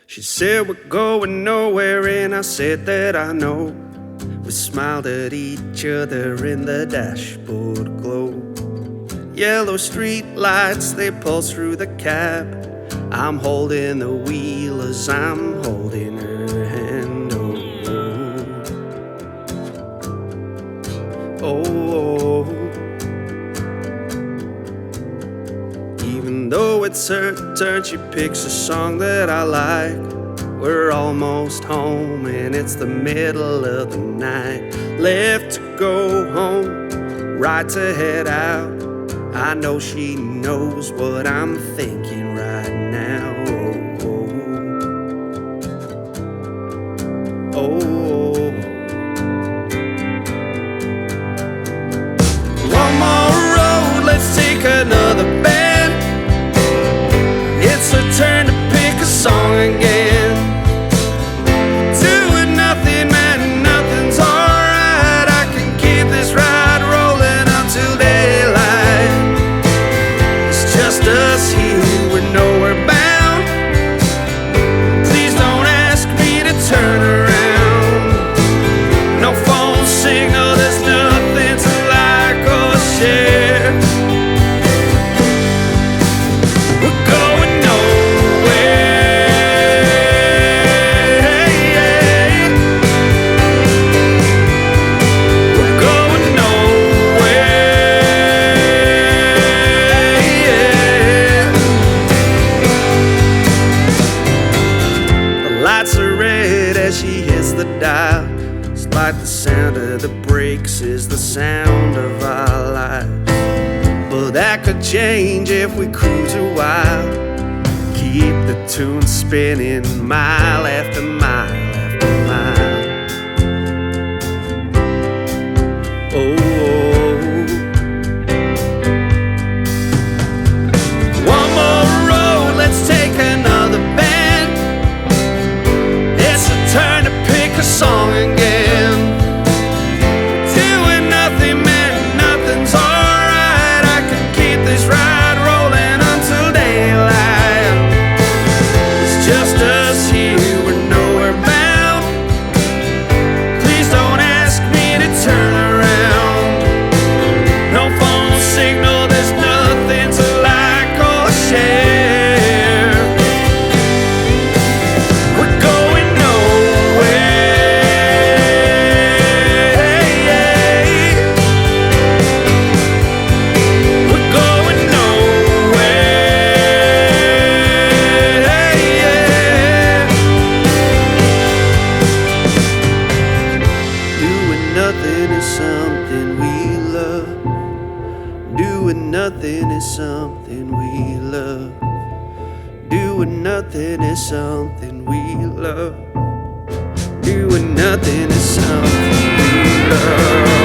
She said we're going nowhere, and I said that I know. We smiled at each other in the dashboard glow. Yellow street lights, they pulse through the cab. I'm holding the wheel as I'm holding her hand. Oh, even though it's her turn, she picks a song that I like. We're almost home and it's the middle of the night. Left to go home, right to head out. I know she knows what I'm thinking right now. Oh. One more road, let's take another bend. It's her turn to pick a song again. Doing nothing, man, nothing's alright. I can keep this ride rolling until daylight. It's just us here, we're nowhere bound. Please don't ask me to turn around. No phone signal, there's nothing to like or share. We're going nowhere. We're going nowhere. The lights are red as she hits the dial. It's like the sound of the brakes is the sound of our lives. But that could change if we cruise a while. Keep the tune spinning mile after mile after mile. Oh. One more road, let's take another bend. It's a turn to pick a song again. Doing nothing, man, nothing's alright. I can keep this ride rolling until daylight. It's just us here, we're nowhere bound. Please don't ask me to turn around. No phone signal, there's nothing to like or share. We're going nowhere. We're going nowhere. Doing nothing is something we love. Doing nothing is something we love. Doing nothing is something we love. Doing nothing is something we love.